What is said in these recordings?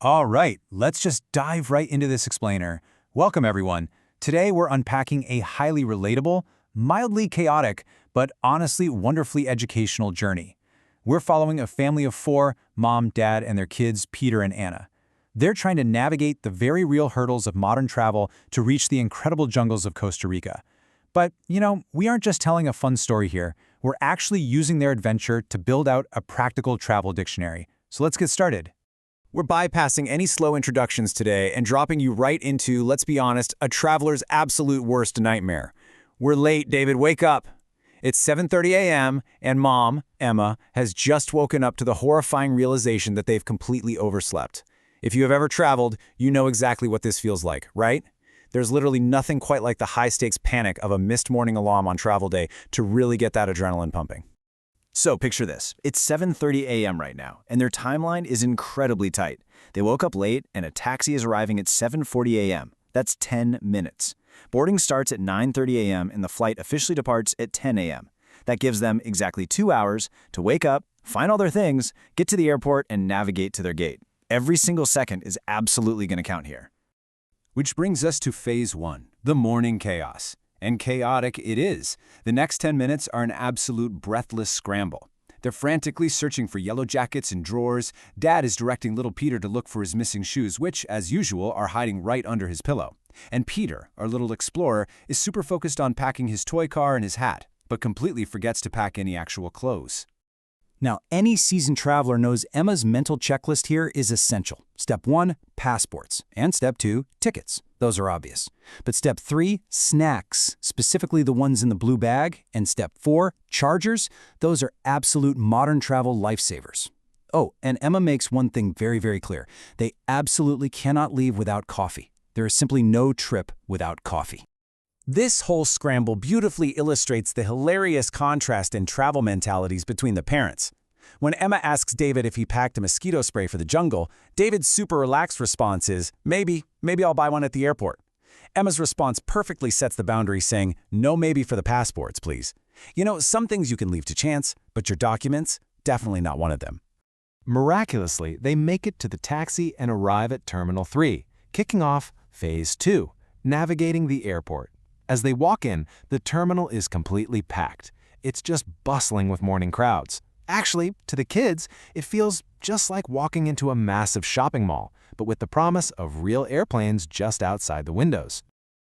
All right, let's just dive right into this explainer. Welcome, everyone. Today, we're unpacking a highly relatable, mildly chaotic, but honestly wonderfully educational journey. We're following a family of four, mom, dad, and their kids, Peter and Anna. They're trying to navigate the very real hurdles of modern travel to reach the incredible jungles of Costa Rica. But, we aren't just telling a fun story here. We're actually using their adventure to build out a practical travel dictionary. So let's get started. We're bypassing any slow introductions today and dropping you right into, let's be honest, a traveler's absolute worst nightmare. We're late, David, wake up. It's 7:30 a.m. and Mom, Emma, has just woken up to the horrifying realization that they've completely overslept. If you have ever traveled, you know exactly what this feels like, right? There's literally nothing quite like the high-stakes panic of a missed morning alarm on travel day to really get that adrenaline pumping. So picture this. It's 7:30 a.m. right now, and their timeline is incredibly tight. They woke up late, and a taxi is arriving at 7:40 a.m. That's 10 minutes. Boarding starts at 9:30 a.m., and the flight officially departs at 10 a.m. That gives them exactly 2 hours to wake up, find all their things, get to the airport, and navigate to their gate. Every single second is absolutely going to count here. Which brings us to Phase 1, the morning chaos. And chaotic it is. The next 10 minutes are an absolute breathless scramble. They're frantically searching for yellow jackets and drawers. Dad is directing little Peter to look for his missing shoes, which, as usual, are hiding right under his pillow. And Peter, our little explorer, is super focused on packing his toy car and his hat, but completely forgets to pack any actual clothes. Now, any seasoned traveler knows Emma's mental checklist here is essential. Step 1, passports. And Step 2, tickets. Those are obvious. But Step 3, snacks, specifically the ones in the blue bag. And Step 4, chargers. Those are absolute modern travel lifesavers. Oh, and Emma makes one thing very, very clear. They absolutely cannot leave without coffee. There is simply no trip without coffee. This whole scramble beautifully illustrates the hilarious contrast in travel mentalities between the parents. When Emma asks David if he packed a mosquito spray for the jungle, David's super relaxed response is, maybe I'll buy one at the airport. Emma's response perfectly sets the boundary, saying, no maybe for the passports, please. Some things you can leave to chance, but your documents, definitely not one of them. Miraculously, they make it to the taxi and arrive at Terminal 3, kicking off Phase 2, navigating the airport. As they walk in, the terminal is completely packed. It's just bustling with morning crowds. Actually, to the kids, it feels just like walking into a massive shopping mall, but with the promise of real airplanes just outside the windows.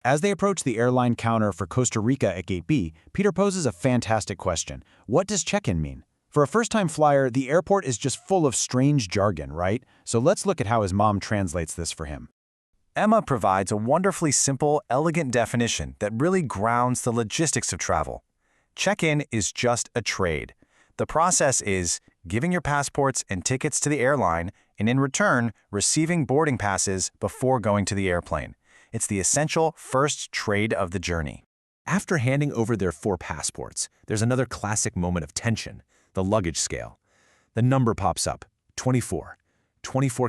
As they approach the airline counter for Costa Rica at Gate B, Peter poses a fantastic question. What does check-in mean? For a first-time flyer, the airport is just full of strange jargon, right? So let's look at how his mom translates this for him. Emma provides a wonderfully simple, elegant definition that really grounds the logistics of travel. Check-in is just a trade. The process is giving your passports and tickets to the airline, and in return, receiving boarding passes before going to the airplane. It's the essential first trade of the journey. After handing over their 4 passports, there's another classic moment of tension, the luggage scale. The number pops up, 24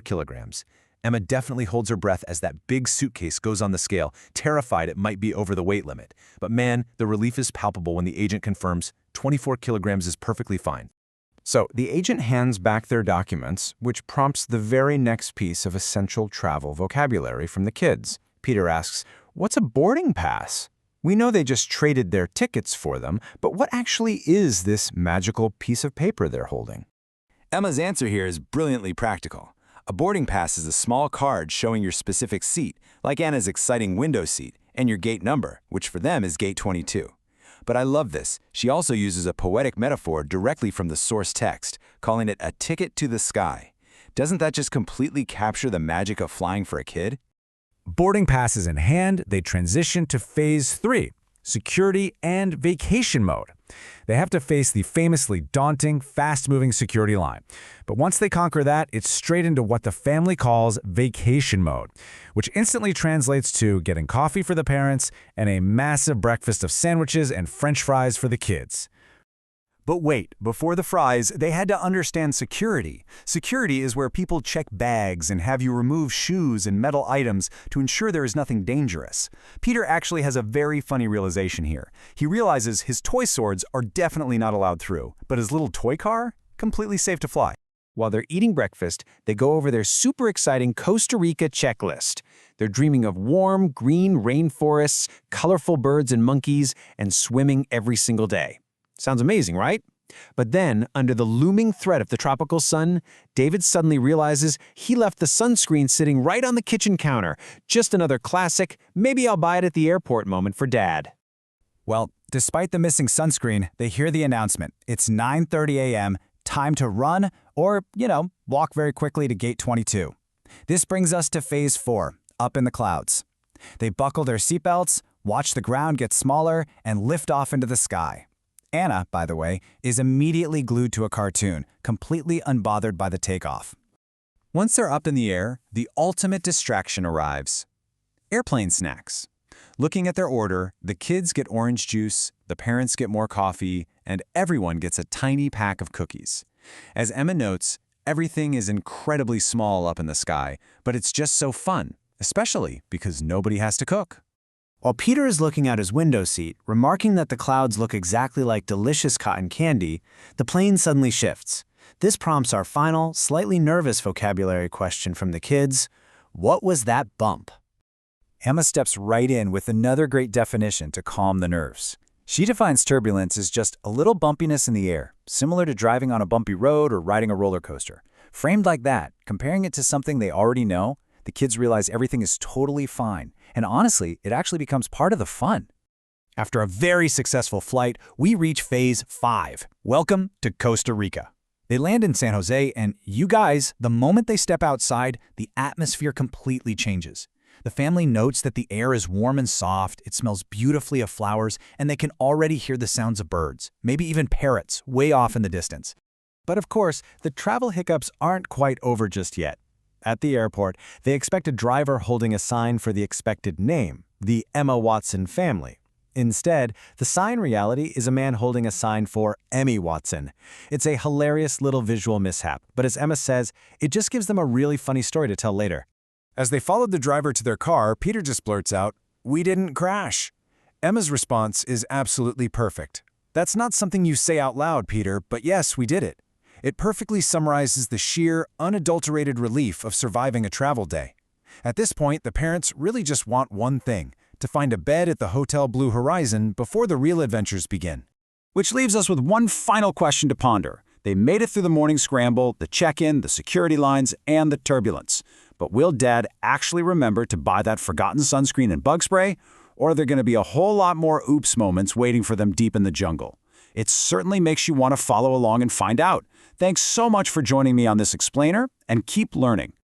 kilograms. Emma definitely holds her breath as that big suitcase goes on the scale, terrified it might be over the weight limit. But man, the relief is palpable when the agent confirms 24 kilograms is perfectly fine. So the agent hands back their documents, which prompts the very next piece of essential travel vocabulary from the kids. Peter asks, what's a boarding pass? We know they just traded their tickets for them, but what actually is this magical piece of paper they're holding? Emma's answer here is brilliantly practical. A boarding pass is a small card showing your specific seat, like Anna's exciting window seat, and your gate number, which for them is gate 22. But I love this. She also uses a poetic metaphor directly from the source text, calling it a ticket to the sky. Doesn't that just completely capture the magic of flying for a kid? Boarding passes in hand, they transition to Phase 3, security and vacation mode. They have to face the famously daunting, fast-moving security line. But once they conquer that, it's straight into what the family calls vacation mode, which instantly translates to getting coffee for the parents and a massive breakfast of sandwiches and French fries for the kids. But wait, before the fries, they had to understand security. Security is where people check bags and have you remove shoes and metal items to ensure there is nothing dangerous. Peter actually has a very funny realization here. He realizes his toy swords are definitely not allowed through, but his little toy car? Completely safe to fly. While they're eating breakfast, they go over their super exciting Costa Rica checklist. They're dreaming of warm, green rainforests, colorful birds and monkeys, and swimming every single day. Sounds amazing, right? But then, under the looming threat of the tropical sun, David suddenly realizes he left the sunscreen sitting right on the kitchen counter. Just another classic, maybe I'll buy it at the airport moment for Dad. Well, despite the missing sunscreen, they hear the announcement. It's 9:30 a.m., time to run or, walk very quickly to gate 22. This brings us to phase 4, up in the clouds. They buckle their seatbelts, watch the ground get smaller, and lift off into the sky. Anna, by the way, is immediately glued to a cartoon, completely unbothered by the takeoff. Once they're up in the air, the ultimate distraction arrives. Airplane snacks. Looking at their order, the kids get orange juice, the parents get more coffee, and everyone gets a tiny pack of cookies. As Emma notes, everything is incredibly small up in the sky, but it's just so fun, especially because nobody has to cook. While Peter is looking out his window seat, remarking that the clouds look exactly like delicious cotton candy, the plane suddenly shifts. This prompts our final, slightly nervous vocabulary question from the kids. What was that bump? Emma steps right in with another great definition to calm the nerves. She defines turbulence as just a little bumpiness in the air, similar to driving on a bumpy road or riding a roller coaster. Framed like that, comparing it to something they already know, the kids realize everything is totally fine. And honestly, it actually becomes part of the fun. After a very successful flight, we reach phase 5. Welcome to Costa Rica. They land in San Jose, and you guys, the moment they step outside, the atmosphere completely changes. The family notes that the air is warm and soft, it smells beautifully of flowers, and they can already hear the sounds of birds, maybe even parrots, way off in the distance. But of course, the travel hiccups aren't quite over just yet. At the airport, they expect a driver holding a sign for the expected name, the Emma Watson family. Instead, the sign reality is a man holding a sign for Emmy Watson. It's a hilarious little visual mishap, but as Emma says, it just gives them a really funny story to tell later. As they followed the driver to their car, Peter just blurts out, "We didn't crash." Emma's response is absolutely perfect. "That's not something you say out loud, Peter, but yes, we did it." It perfectly summarizes the sheer, unadulterated relief of surviving a travel day. At this point, the parents really just want one thing, to find a bed at the Hotel Blue Horizon before the real adventures begin. Which leaves us with one final question to ponder. They made it through the morning scramble, the check-in, the security lines, and the turbulence. But will Dad actually remember to buy that forgotten sunscreen and bug spray? Or are there going to be a whole lot more oops moments waiting for them deep in the jungle? It certainly makes you want to follow along and find out. Thanks so much for joining me on this explainer, and keep learning.